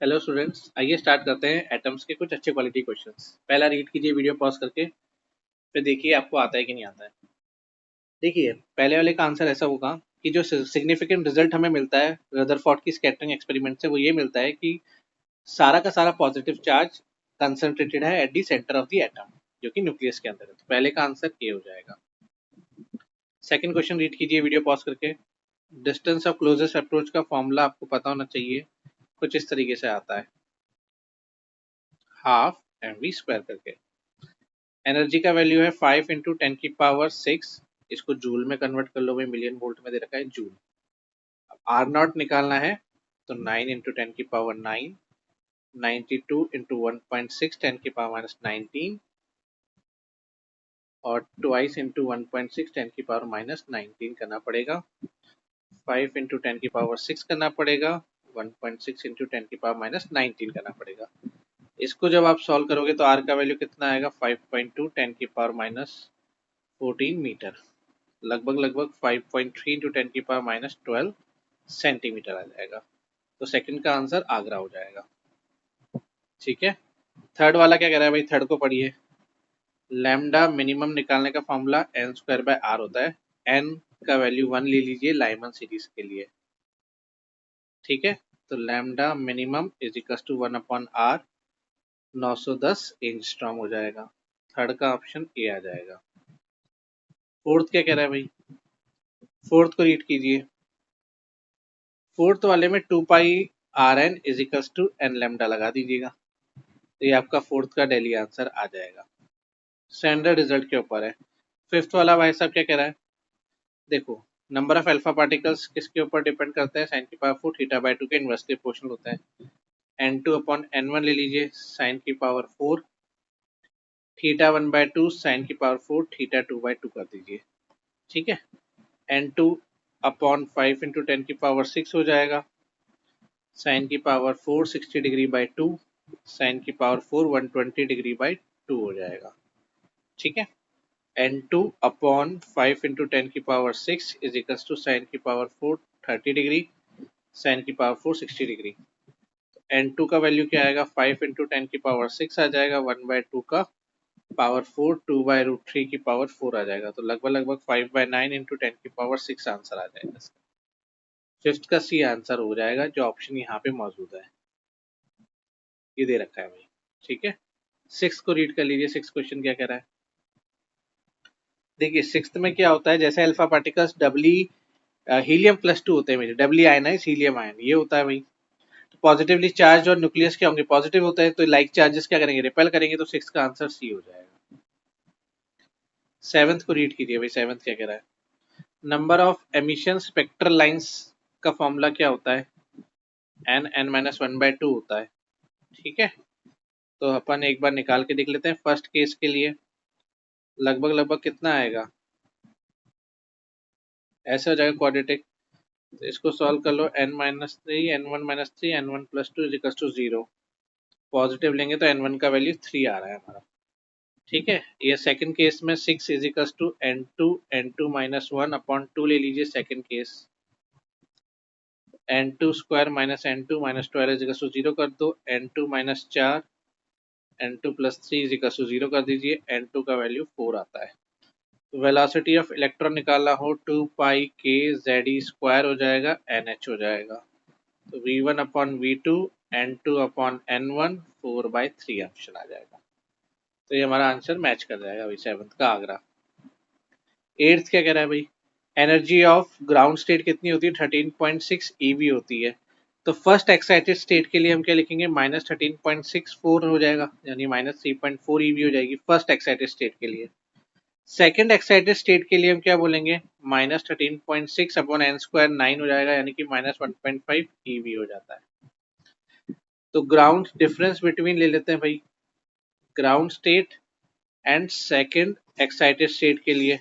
Hello students, आइए start करते हैं एटम्स के कुछ अच्छे क्वालिटी क्वेश्चंस। पहला रीड कीजिए वीडियो पॉज करके, फिर देखिए आपको आता है कि नहीं आता है। देखिए, पहले वाले का आंसर ऐसा होगा कि जो सिग्निफिकेंट रिजल्ट हमें मिलता है रदरफोर्ड की स्कैटरिंग एक्सपेरिमेंट से, वो ये मिलता है कि सारा का सारा पॉजिटिव चार्ज कंसंट्रेटेड है at the centre of the atom, जो कि न्यूक्लियस के अंदर है। तो पहले का आंसर ए हो जाएगा। सेकंड क्वेश्चन रीड कीजिए वीडियो पॉज करके। डिस्टेंस ऑफ क्लोजेस्ट अप्रोच का फॉर्मूला आपको पता होना चाहिए, कुछ इस तरीके से आता है, हाफ एम वी स्क्वायर करके। एनर्जी का वैल्यू है 5 × 10⁶। इसको जूल में कन्वर्ट कर लो भाई, मिलियन वोल्ट में दे रखा है जूल। अब आर नॉट निकालना है, तो 9 × 10⁹, 92 × 1.6 10⁻19 और ट्वाइस इंटू 1.6 10⁻19 करना पड़ेगा। 5 × 10⁶ करना पड़ेगा, 1.6 × 10⁻19 करना पड़ेगा। इसको जब आप सॉल्व करोगे तो आर का वैल्यू कितना आएगा, 5.2 10⁻14 मीटर, लगभग लगभग 5.3 × 10⁻12 सेंटीमीटर आ जाएगा। तो सेकंड का आंसर आगरा हो जाएगा। ठीक है, थर्ड वाला क्या कह रहा है भाई, थर्ड को पढ़िए। लैम्डा मिनिमम निकालने का फॉर्मूला n² r होता है। n का वैल्यू 1 ले लीजिए लाइमन सीरीज के लिए। ठीक है, तो lambda minimum is equal to 1/r, 910 angstrom हो जाएगा। थर्ड का ऑप्शन ए आ जाएगा। फोर्थ क्या कह रहा है भाई, फोर्थ को रीड कीजिए। फोर्थ वाले में 2πrn is equals to N lambda लगा दीजिएगा, तो ये आपका फोर्थ का डेली आंसर आ जाएगा। स्टैंडर्ड रिजल्ट के ऊपर है। फिफ्थ वाला भाई साहब क्या कह रहा है, देखो, नंबर ऑफ अल्फा पार्टिकल्स किसके ऊपर डिपेंड करता है, साइन की पावर 4 θ/2 के इनवर्सली प्रोपोर्शनल होता है। n2/n1 ले लीजिए, साइन की पावर 4, θ1/2 साइन की पावर 4 θ2/2 कर दीजिए। ठीक है, n2/5 × 10⁶ हो जाएगा, साइन की पावर 4 60°/2, साइन की पावर 4 120°/2 हो जाएगा। ठीक है, n2/5 × 10⁶ is equals to sine की पावर 4 30°, साइन की पावर 4 60°। n2 का वैल्यू क्या आएगा, 5 × 10⁶ आ जाएगा, 1/2 का पावर 4 2/√3 की पावर 4 आ जाएगा, तो लगभग लगभग 5/9 × 10⁶ आंसर आ जाएगा। फिफ्थ का सी आंसर हो जाएगा, जो ऑप्शन यहाँ पे मौजूद है, ये दे रखा है भाई। ठीक है, सिक्स को रीड कर लीजिए। सिक्स क्वेश्चन क्या कह रहा है, देखिए सिक्स में क्या होता है, जैसे अल्फा पार्टिकल्स डबली हीलियम+2 होते हैं मेरे, डबली आयनाइज हीलियम आयन, ये होता है भाई। तो पॉजिटिवली चार्ज और न्यूक्लियस क्या होंगे, पॉजिटिव होता है, तो लाइक चार्जेस क्या करेंगे, रिपेल करेंगे, तो सिक्स का आंसर सी हो जाएगा। सेवंथ को रीड कीजिए भाई, सेवंथ क्या कह रहा है, number of emission spectral lines का फॉर्मूला क्या होता है, n(n−1/2 होता है। ठीक है, तो अपन एक बार निकाल के देख लेते हैं। फर्स्ट केस के लिए लगभग लगभग कितना आएगा, ऐसे हो जाएगा क्वाड्रेटिक, तो इसको सॉल्व कर लो, n-3 n1-3 n1+2 is equal to 0। Positive लेंगे तो n1 का वैल्यू 3 आ रहा है हमारा। ठीक है, ये सेकंड केस में 6 इज इक्वल टू n2 ले लीजिए second case, n2² n2 12 is equal to 0 कर दो, n2-4 n2+3 is equal to 0 कर दीजिए, n2 का वैल्यू 4 आता है। वेलोसिटी ऑफ इलेक्ट्रॉन निकालना हो, 2πk(z)² हो जाएगा, nh हो जाएगा, तो v1/v2 n2/n1 4/3 ऑप्शन आ जाएगा। तो ये हमारा आंसर मैच कर जाएगा भाई, सेवंथ का आगरा। एट्थ क्या कह रहा है भाई, एनर्जी ऑफ ग्राउंड स्टेट कितनी होती है, 13.6 eV होती है। तो फर्स्ट एक्साइटेड स्टेट के लिए हम क्या लिखेंगे, -13.64 हो जाएगा, यानी -3.4 eV हो जाएगी फर्स्ट एक्साइटेड स्टेट के लिए। सेकेंड एक्साइटेड स्टेट के लिए हम क्या बोलेंगे, -13.6/n² 9 हो जाएगा, यानी कि -1.5 eV हो जाता है। तो ग्राउंड डिफरेंस बिटवीन ले लेते हैं भाई, ground state and second excited state के लिए,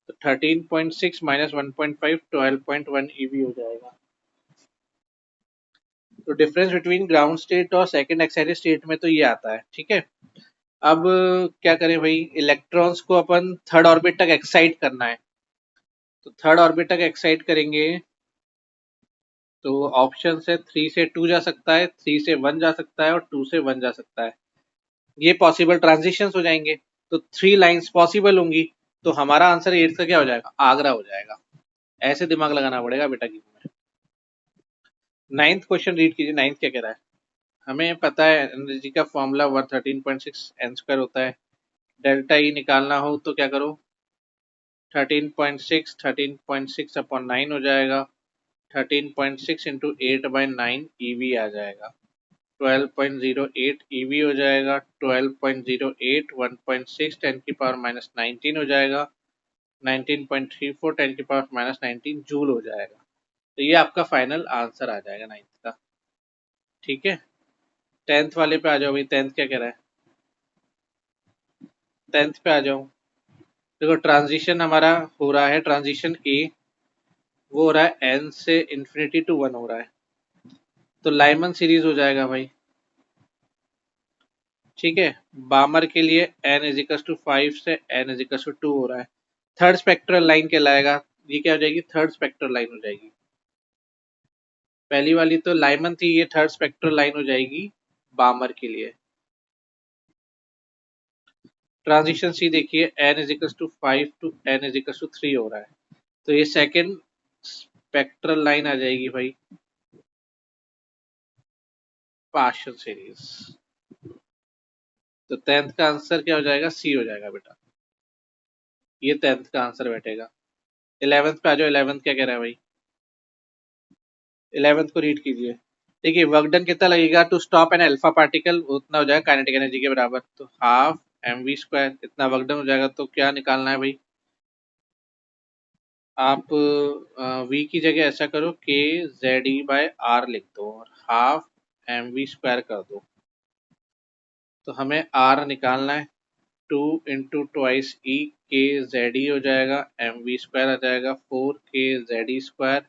तो 13.6 - 1.5 12.1 eV हो जाएगा। तो डिफरेंस बिटवीन ग्राउंड स्टेट और सेकेंड एक्साइटेड स्टेट में तो ये आता है। ठीक है, अब क्या करें भाई, इलेक्ट्रॉन्स को अपन थर्ड ऑर्बिट तक एक्साइट करना है, तो थर्ड ऑर्बिट तक एक्साइट करेंगे तो ऑप्शन से 3 से 2 जा सकता है, 3 से 1 जा सकता है और 2 से 1 जा सकता है। ये पॉसिबल ट्रांजिशंस हो जाएंगे, तो 3 लाइंस पॉसिबल होंगी। तो हमारा आंसर 8 का क्या हो जाएगा? आगरा हो जाएगा। ऐसे दिमाग लगाना पड़ेगा बेटा की में। नाइन्थ क्वेश्चन रीड कीजिए, नाइन्थ क्या कह रहा है। हमें पता है एनर्जी का फॉर्मूला 13.6 n स्क्वायर होता है। डेल्टा ई निकालना हो तो क्या करो, 13.6 अपॉन 9 हो जाएगा। 13.6 इंटू 8/9 ईवी आ जाएगा। 12.08 ईवी हो जाएगा। 12.08 1.6 10 की पावर माइनस 19 हो जाएगा। 19.34 10 की पावर माइनस 19 जूल हो जाएगा। तो ये आपका फाइनल आंसर आ जाएगा नाइन्थ का। ठीक है, टेंथ वाले पे आ जाओ भाई। टेंथ क्या कह रहा है? टेंथ पे आ जाओ। देखो ट्रांजिशन हमारा हो रहा है, ट्रांजिशन ए वो हो रहा है एन से इन्फिनिटी टू 1 हो रहा है। तो लाइमन सीरीज हो जाएगा भाई। ठीक है, बामर के लिए एन इजिकल्स टू 5 से एन इजिकल्स टू 2 हो रहा है। थर्ड स्पेक्ट्रल लाइन कहलाएगा। ये क्या हो जाएगी? थर्ड स्पेक्ट्रल लाइन हो जाएगी। पहली वाली तो लाइमन थी, ये थर्ड स्पेक्ट्रल लाइन हो जाएगी बामर के लिए। ट्रांजिशन सी देखिए, N equals to 5 to N equals to 3 हो रहा है। तो ये सेकेंड स्पेक्ट्रल लाइन आ जाएगी भाई, पार्शियल सीरीज। तो टेंथ का आंसर क्या हो जाएगा? सी हो जाएगा बेटा। ये टेंथ का आंसर बैठेगा। 11th पे आ जाओ। 11th क्या कह रहा है भाई? 11th को रीड कीजिए। देखिए वर्क डन कितना लगेगा to stop an alpha particle, उतना हो जाएगा काइनेटिक एनर्जी के बराबर। तो हाफ mv स्क्वायर इतना वर्क डन हो जाएगा। तो क्या निकालना है भाई? आप v की जगह ऐसा करो k ZE/r लिख दो और हाफ mv स्क्वायर कर दो। तो हमें r निकालना है। 2 इंटू ट्वाइस ई के जेड ई हो जाएगा। mv स्क्वायर आ जाएगा 4k ZE square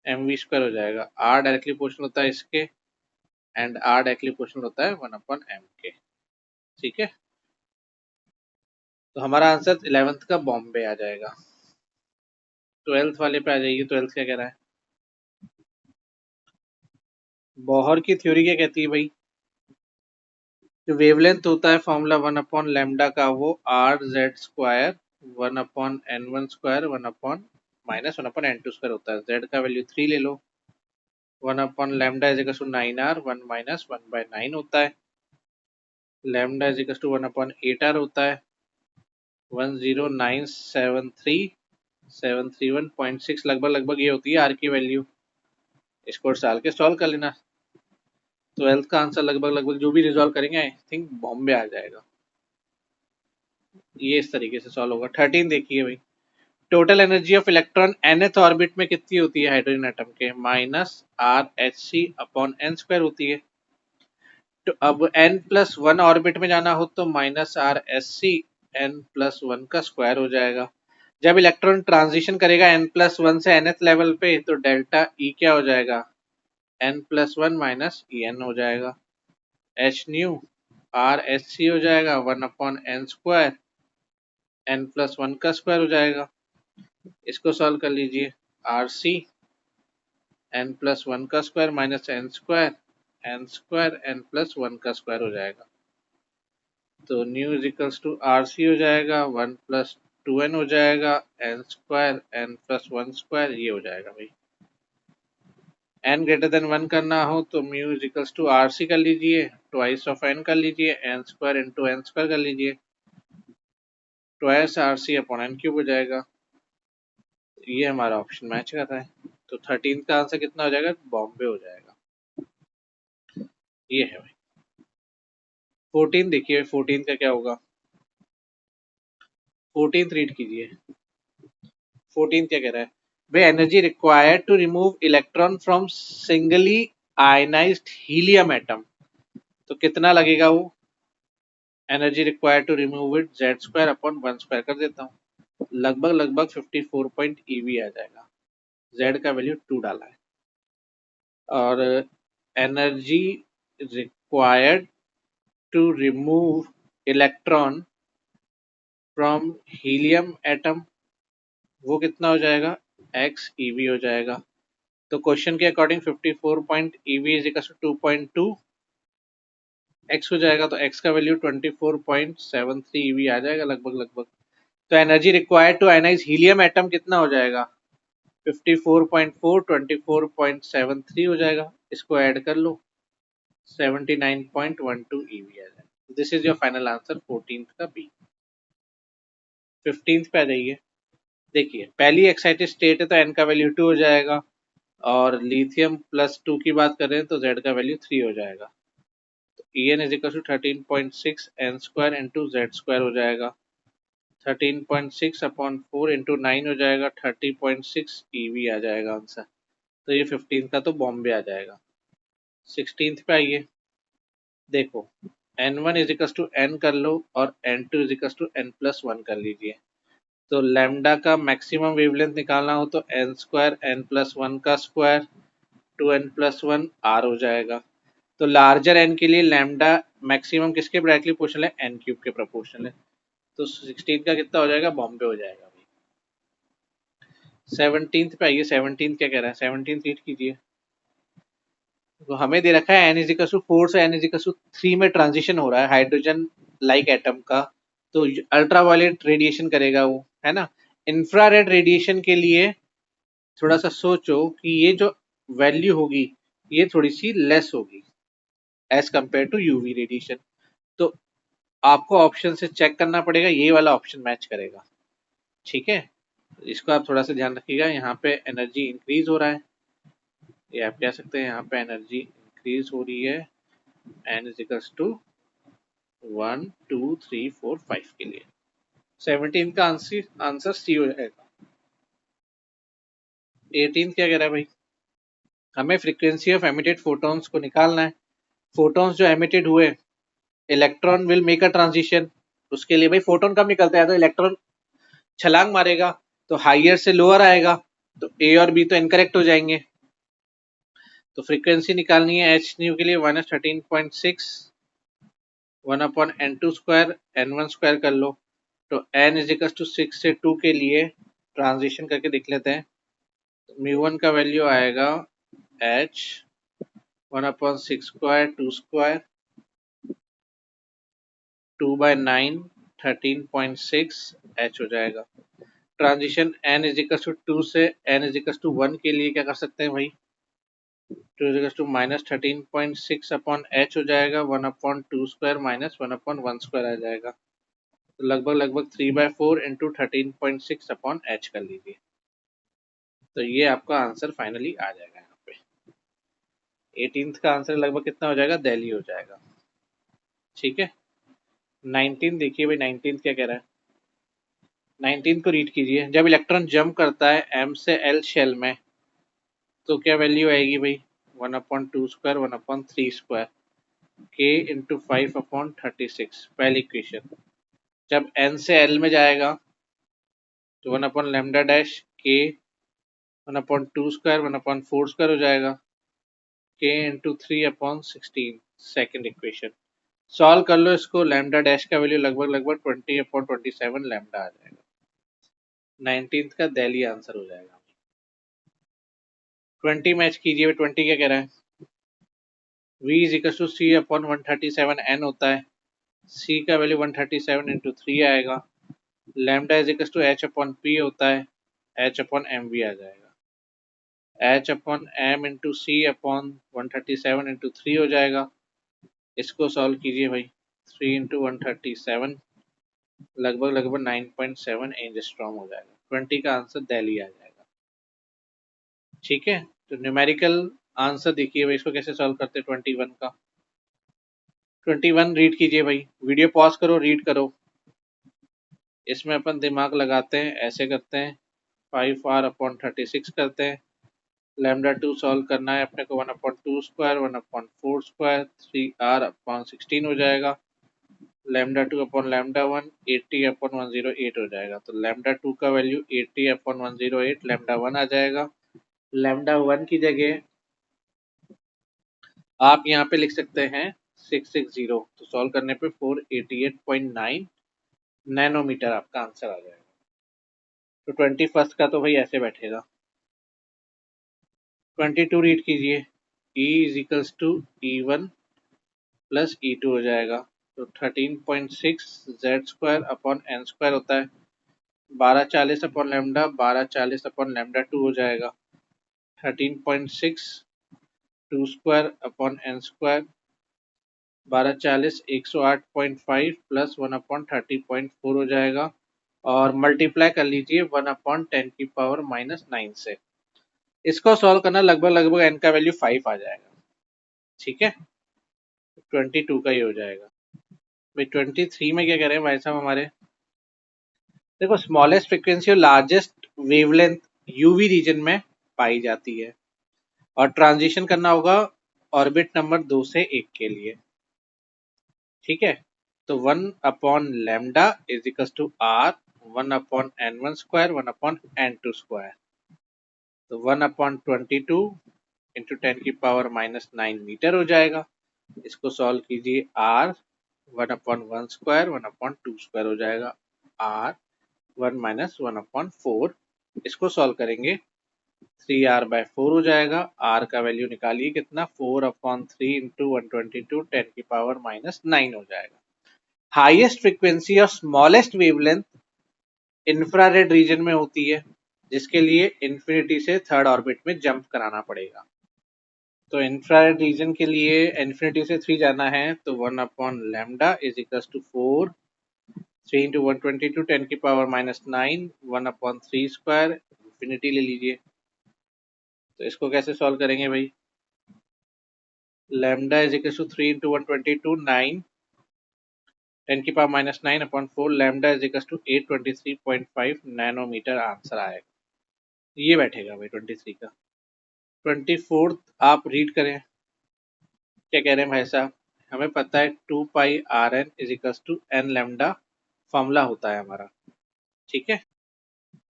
mv square हो जाएगा। r डायरेक्टली पोर्शनल होता है इसके, एंड r डायरेक्टली पोर्शनल होता है 1/m के। ठीक है, तो हमारा आंसर 11th का बॉम्बे आ जाएगा। 12th वाले पे आ जाइए। 12th क्या कह रहा है? बोहर की थ्योरी क्या कहती है भाई? जो वेवलेंथ होता है फॉर्मूला 1/लैम्डा का, वो RZ² 1/n1² 1/-1/n2² होता है। z का वैल्यू 3 ले लो। One by lambda is equal to 9r 1 minus 1/9 होता है। Lambda is equal to 1/8r होता है। 10973 लगभग ये होती है आर की वैल्यू। इसको डाल के सॉल्व कर लेना। 12th का आंसर लगभग जो भी रिजॉल्व करेंगे आई थिंक बॉम्बे आ जाएगा। ये इस तरीके से सॉल्व होगा। 13 देखिए भाई, total energy of electron nth orbit में कितनी होती है हाइड्रोजन एटम के? -RHc/n² होती है। तो अब n+1 ऑर्बिट में जाना हो तो -RSc n+1 का स्क्वायर हो जाएगा। जब इलेक्ट्रॉन ट्रांजिशन करेगा n+1 से nth लेवल पे, तो डेल्टा E क्या हो जाएगा? n+1 माइनस En हो जाएगा। h न्यू RSc हो जाएगा 1/n², n+1 का स्क्वायर हो जाएगा। इसको सॉल्व कर लीजिए। RC n+1 का स्क्वायर माइनस n² n+1 का स्क्वायर हो जाएगा। तो nu is equals to RC हो जाएगा 1+2n हो जाएगा n² n+1² ये हो जाएगा भाई। n ग्रेटर देन 1 करना हो तो mu is equals to RC कर लीजिए, ट्वाइस ऑफ n कर लीजिए, n² इंटू n² कर लीजिए, ट्वाइस RC अपॉन n³ हो जाएगा। ये हमारा ऑप्शन मैच कर रहा है। तो 13 का आंसर कितना हो जाएगा? बॉम्बे हो जाएगा। ये है भाई। 14 देखिए, 14 का क्या होगा? 14 रीड कीजिए। 14 क्या कह रहा है? वे energy required to remove electron from singly ionized helium atom. तो कितना लगेगा वो? Energy required to remove it Z² upon 1² कर देता हूँ। लगभग 54 पॉइंट ईवी आ जाएगा। Z का वैल्यू 2 डाला है। और energy required to remove electron from helium atom, वो कितना हो जाएगा? X eV हो जाएगा। तो क्वेश्चन के according 54 point eV is equal to 2.2 X हो जाएगा, तो एक्स का वैल्यू 24.73 ईवी आ जाएगा लगभग लगभग। तो energy required to ionise helium atom कितना हो जाएगा, 54.4 24.73 हो जाएगा, इसको ऐड कर लो 79.12 ईवी आ जाएगा। This is your final answer 14th का बी। 15th पे आ जाइए। देखिए पहली एक्साइटेड स्टेट है तो एन का वैल्यू 2 हो जाएगा, और लिथियम +2 की बात करें तो जेड का वैल्यू 3 हो जाएगा। तो E N is equal to 13.6 N square into Z square हो जाएगा। 13.6 अपॉन 4 इंटू 9 हो जाएगा, 30.6 ईवी आ जाएगा आंसर। तो ये 15 का तो बॉम्बे आ जाएगा। 16th पे आइए। देखो n1 is equal to n कर लो और n2 is equal to n+1 कर लीजिए। तो लैम्डा का मैक्सिमम वेवलेंथ निकालना हो तो n स्क्वायर n+1 का स्क्वायर 2n+1 r हो जाएगा। तो लार्जर n के लिए लैम्डा मैक्सिमम किसके डायरेक्टली प्रोपोर्शनल है, n³ के प्रोपोर्शनल है। तो 16 का कितना हो जाएगा, बॉम्बे हो जाएगा भाई। 17th पे आइए। 17th क्या कह रहा है, 17th रीड कीजिए। तो हमें दे रखा है n इज इक्वल टू 4 से n इज इक्वल टू 3 में ट्रांजिशन हो रहा है हाइड्रोजन लाइक एटम का। तो अल्ट्रावायलेट रेडिएशन करेगा वो, है ना। इंफ्रारेड रेडिएशन के लिए थोड़ा सा सोचो कि ये जो वैल्यू होगी ये थोड़ी सी लेस होगी as compare to UV radiation. तो आपको ऑप्शन से चेक करना पड़ेगा, ये वाला ऑप्शन मैच करेगा। ठीक है, इसको आप थोड़ा सा ध्यान रखिएगा। यहाँ पे एनर्जी इंक्रीज हो रहा है, ये आप कह सकते हैं यहाँ पे एनर्जी इंक्रीज हो रही है एन इज इक्वल्स टू 1 2 3 4 5 के लिए। 17 का आंसर सी हो जाएगा। 18 क्या कह रहा है भाई, हमें फ्रीक्वेंसी ऑफ एमिटेड फोटॉन्स को निकालना है। फोटॉन्स जो एमिटेड हुए, electron will make a transition. उसके लिए भाई फोटोन कब निकलता है, तो इलेक्ट्रॉन छलांग मारेगा, तो हाइयर से लोअर आएगा, तो ए और बी तो इनकरेक्ट हो जाएंगे। तो फ्रीक्वेंसी निकालनी है एच न्यू के लिए -13.6 1/n2 स्क्वायर n1 स्क्वायर कर लो। तो n इज इक्वल टू 6 से 2 के लिए ट्रांजिशन करके देख लेते हैं। तो μ1 का वैल्यू आएगा h 1/6 स्क्वायर 2 स्क्वायर 2/9 13.6 h हो जाएगा। Transition n is equal to 2 से n इज इक्वल टू 1 के लिए क्या कर सकते हैं भाई, 2 is equal to -13.6 upon h हो जाएगा, 1/2 स्क्वायर -1/1 स्क्वायर आ जाएगा। तो लगभग लगभग 3/4 इंटू 13.6 अपॉन h कर लीजिए। तो ये आपका आंसर फाइनली आ जाएगा यहाँ पे। 18th का आंसर लगभग कितना हो जाएगा, दिल्ली हो जाएगा। ठीक है। 19 देखिए भाई, 19 क्या कह रहा है। 19 को रीड कीजिए। जब इलेक्ट्रॉन जंप करता है m से l शेल में तो क्या वैल्यू आएगी भाई, 1/2 स्क्वायर 1/3 स्क्वायर k इंटू 5/36 पहली इक्वेशन। जब n से l में जाएगा तो 1/λ डैश k 1/2 स्क्वायर 1/4 स्क्वायर हो जाएगा, k into 3/16 second equation. Solve कर लो इसको, लैम्डा डैश का वैल्यू लगभग लगभग 20/27 लैम्डा आ जाएगा। 19th का दिल्ली आंसर हो जाएगा। 20 मैच कीजिए। 20 क्या कह रहा है, v is equal to C upon 137 n होता है। c का वैल्यू 137 इंटू 3 आएगा। Lambda is equal to h upon p होता है, h अपॉन m भी आ जाएगा। h अपॉन m इंटू सी अपॉन 137 इंटू 3 हो जाएगा। इसको सॉल्व कीजिए भाई, 3 इंटू 137 लगभग लगभग 9.7 एंगस्ट्रॉम हो जाएगा। 20 का आंसर दिल्ली आ जाएगा। ठीक है, तो न्यूमेरिकल आंसर देखिए भाई, इसको कैसे सॉल्व करते हैं 21 का। 21 रीड कीजिए भाई, वीडियो पॉज करो, रीड करो। इसमें अपन दिमाग लगाते हैं, ऐसे करते हैं 5r अपॉन 36 करते हैं। लैम्डा 2 सॉल्व करना है अपने को, 1/2 स्क्वायर 1/4 स्क्वायर 3r अपॉन 16 हो जाएगा। लैम्डा 2 अपॉन लैम्डा 1 80 अपॉन 108 हो जाएगा। तो लैम्डा 2 का वैल्यू 80 अपॉन 108 लैम्डा 1 आ जाएगा। लैम्डा 1 की जगह आप यहाँ पे लिख सकते हैं 660। तो सॉल्व करने पे 488.9 नैनोमीटर आपका आंसर आ जाएगा। तो 21st का तो भाई ऐसे बैठेगा। 22 रीड कीजिए, E is equals to E1 plus E2 हो जाएगा। तो 13.6 Z square upon N square होता है, 1240 अपॉन लेमडा 1240 अपॉन लेमडा 2 हो जाएगा। 13.6 2 square upon N square 1240 108.5 plus 1/30.4 हो जाएगा, और मल्टीप्लाई कर लीजिए 1/10⁻⁹ से। इसको सॉल्व करना लगभग लगभग n का वैल्यू 5 आ जाएगा। ठीक है, 22 का ही हो जाएगा भाई। 23 में क्या करें भाई साहब हमारे, देखो स्मॉलेस्ट फ्रीक्वेंसी और लार्जेस्ट वेवलेंथ यूवी रीजन में पाई जाती है, और ट्रांजिशन करना होगा ऑर्बिट नंबर 2 से 1 के लिए। ठीक है, तो 1/λ is equal to R 1/n1 square 1/n2 square. तो 1/22 इंटू 10⁻⁹ मीटर हो जाएगा। इसको सॉल्व कीजिए, आर 1/1 स्क्वायर 1/2 स्क्वायर हो जाएगा, आर 1 माइनस 1/4। इसको सॉल्व करेंगे 3r/4 हो जाएगा। r का वैल्यू निकालिए कितना, 4/3 इंटू 122 10⁻⁹ हो जाएगा। हाईएस्ट फ्रीक्वेंसी और स्मॉलेस्ट वेवलेंथ इंफ्रारेड रीजन में होती है, जिसके लिए इन्फिनिटी से थर्ड ऑर्बिट में जंप कराना पड़ेगा। तो इंफ्रारेड रीजन के लिए इन्फिनिटी से 3 जाना है, तो 1/λ is equal to 4 3 into 122 10⁻⁹ 1/3 square infinity ले लीजिए। तो इसको कैसे सॉल्व करेंगे भाई, lambda is equal to 3 into 122 9 10⁻⁹/4 lambda is equal to 823.5 nanometer answer आएगा। ये बैठेगा भाई 23 का। 24 आप रीड करें, क्या कह रहे हैं भाई साहब। हमें पता है 2πRn is equal to n lambda formula होता है हमारा। ठीक है,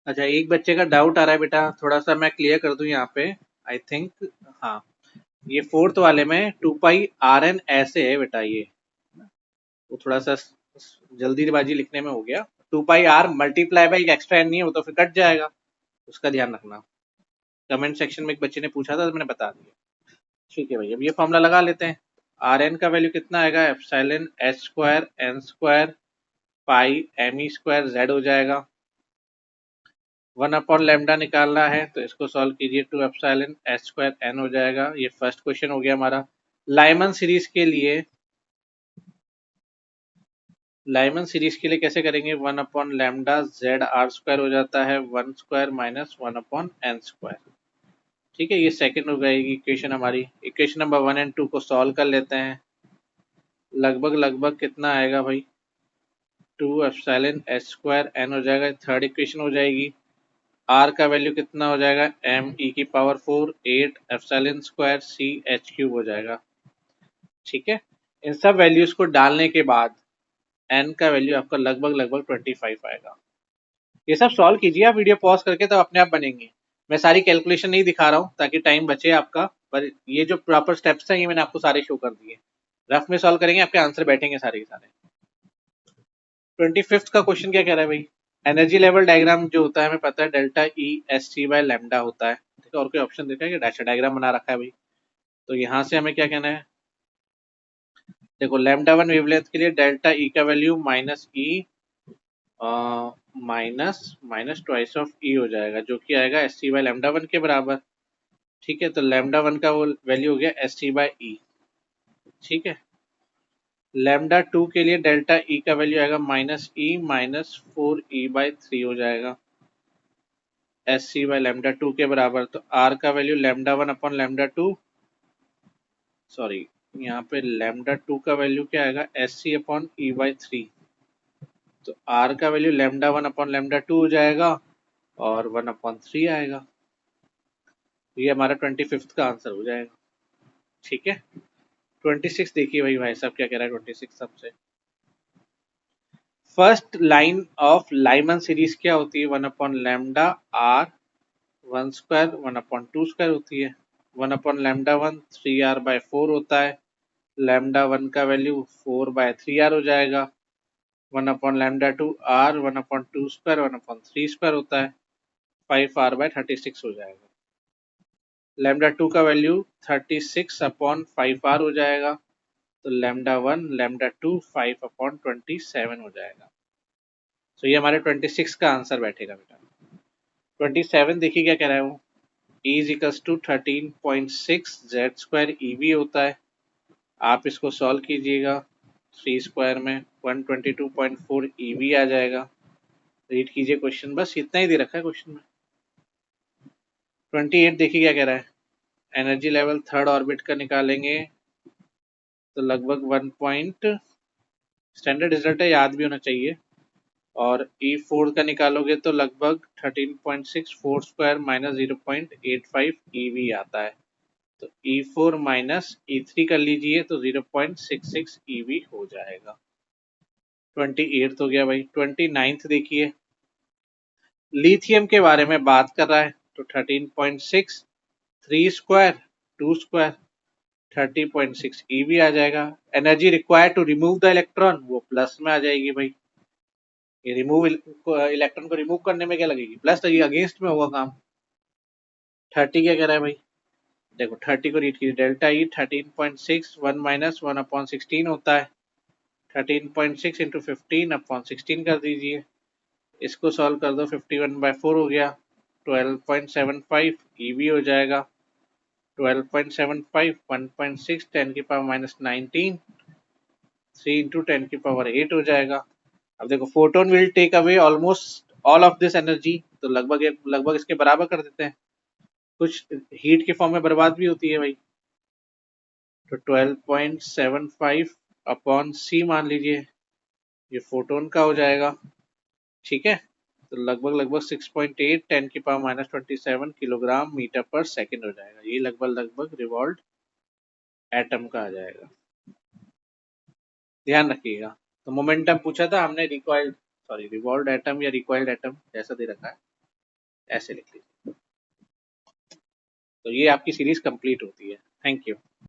अच्छा एक बच्चे का डाउट आ रहा है बेटा, थोड़ा सा मैं क्लियर कर दूं यहाँ पे। आई थिंक हाँ, ये फोर्थ वाले में 2πRn ऐसे है बेटा, ये वो थोड़ा सा जल्दीबाजी लिखने में हो गया। 2πr मल्टीप्लाई बाई एक एक्स्ट्रा एन नहीं है, वो तो फिर कट जाएगा, उसका ध्यान रखना। कमेंट सेक्शन में एक बच्चे ने पूछा था तो मैंने बता दिया। ठीक है भाई, अब ये फॉर्मूला लगा लेते हैं। आर एन का वैल्यू कितना आएगा, epsilon H square N square pi M E square Z हो जाएगा। 1/λ निकालना है, तो इसको सॉल्व कीजिए, 2 एप्सिलॉन एच स्क्वायर एन हो जाएगा। ये फर्स्ट क्वेश्चन हो गया हमारा। लाइमन सीरीज के लिए, लाइमन सीरीज के लिए कैसे करेंगे, 1/λ जेड आर स्क्वायर हो जाता है 1 स्क्वायर माइनस 1/n स्क्वायर। ठीक है, ये सेकंड हो गई इक्वेशन हमारी। इक्वेशन नंबर 1 एंड 2 को सॉल्व कर लेते हैं। लगभग लगभग कितना आएगा भाई, 2 एप्सिलॉन एच स्क्वायर एन हो जाएगा, थर्ड इक्वेशन हो जाएगी। आर का वैल्यू कितना हो जाएगा, एम ई की power 4 8 epsilon square C H cube हो जाएगा। ठीक है, इन सब वैल्यूज को डालने के बाद एन का वैल्यू आपका लगभग लगभग 25 आएगा। ये सब सॉल्व कीजिए आप वीडियो पॉज करके, तो अपने आप बनेंगे। मैं सारी कैलकुलेशन नहीं दिखा रहा हूँ ताकि टाइम बचे आपका, पर ये जो प्रॉपर स्टेप्स हैं ये मैंने आपको सारे शो कर दिए। रफ में सॉल्व करेंगे, आपके आंसर बैठेंगे सारे के सारे। 25 का क्वेश्चन क्या कह रहा है भाई, एनर्जी लेवल डायग्राम जो होता है हमें पता है delta E S T by lambda होता है। ठीक है, और कोई ऑप्शन देखा है कि डैशा डायग्राम बना रखा है भाई। तो यहाँ से हमें क्या कहना है, देखो लैम्डा वन वेवलेंथ के लिए डेल्टा ई का value minus E minus minus twice of E हो जाएगा, जो कि आएगा S T by lambda one के बराबर। ठीक है, तो लैम्डा वन का वो वैल्यू हो गया एस टी बाय ई। ठीक है, लैम्डा टू के लिए डेल्टा ई का वैल्यू आएगा माइनस ई माइनस 4e/3 हो जाएगा, S C by lambda two के बराबर। तो आर का value lambda one upon lambda two, sorry यहाँ पे लैम्डा टू का वैल्यू क्या आएगा, एस सी अपॉन e/3। तो आर का value lambda one upon lambda to हो जाएगा और 1/3 आएगा। ये हमारा 25 का आंसर हो जाएगा। ठीक है, 26 देखिए भाई साहब क्या कह रहा है 26 सबसे। First line of Lyman series क्या होती है, 1/λ आर 1 स्क्वायर 1/2 स्क्वायर होती है। 1/λ1 3r/4 होता है, लैम्डा वन का वैल्यू 4/3r हो जाएगा। 1/λ2 आर 1/2 स्क्वायर 1/3 स्क्वायर होता है, 5r/36 हो जाएगा। लैम्डा 2 का वैल्यू 36/5r हो जाएगा, तो लैम्डा 1 लैम्डा 2 5/27 हो जाएगा। तो ये हमारे 26 का आंसर बैठेगा बेटा। 27 देखिए क्या कह रहा है वो, E is equals to 13.6 z² EV होता है। आप इसको सॉल्व कीजिएगा, 3 स्क्वायर में 122.4 EV आ जाएगा। रीड कीजिए क्वेश्चन, बस इतना ही दे रखा है क्वेश्चन में। 28 देखिए क्या कह रहा है, एनर्जी लेवल थर्ड ऑर्बिट का निकालेंगे तो लगभग 1 पॉइंट, स्टैंडर्ड रिजल्ट है याद भी होना चाहिए, और E4 का निकालोगे तो लगभग 13.6 4 स्क्वायर माइनस 0.85 EV आता है। तो E4 माइनस E3 कर लीजिए तो 0.66 EV हो जाएगा। 28 हो गया भाई। 29 देखिए, लिथियम के बारे में बात कर रहा है, तो 13.6 3 स्क्वायर 2 स्क्वायर 30.6 EV आ जाएगा। Energy required to remove the electron, वो प्लस में आ जाएगी भाई। ये रिमूव इलेक्ट्रॉन को रिमूव करने में क्या लगेगी, प्लस लगेगी, अगेंस्ट में होगा काम। 30 क्या कह रहा है भाई, देखो 30 को रीड कीजिए, डेल्टा ई 13.6 1 माइनस 1/16 होता है। 13.6 इंटू 15/16 कर दीजिए, इसको सॉल्व कर दो, 51/4 हो गया, 12.75 EV हो जाएगा। 12.75 1.6 10 की पावर माइनस 19 3 इंटू 10 की पावर 8 हो जाएगा। अब देखो photon will take away almost all of this energy, तो लगभग इसके बराबर कर देते हैं, कुछ हीट के फॉर्म में बर्बाद भी होती है भाई। तो 12.75 अपॉन सी मान लीजिए, ये फोटोन का हो जाएगा, ठीक है। तो लगभग 6.8 10 की पावर माइनस 27 किलोग्राम मीटर पर सेकंड हो जाएगा। ये लगभग रिवॉल्व एटम का आ जाएगा, ध्यान रखिएगा। तो मोमेंटम पूछा था हमने, रिवॉल्व एटम या रिकॉइल्ड एटम जैसा दे रखा है, ऐसे लिख लीजिए। तो ये आपकी सीरीज कंप्लीट होती है। Thank you.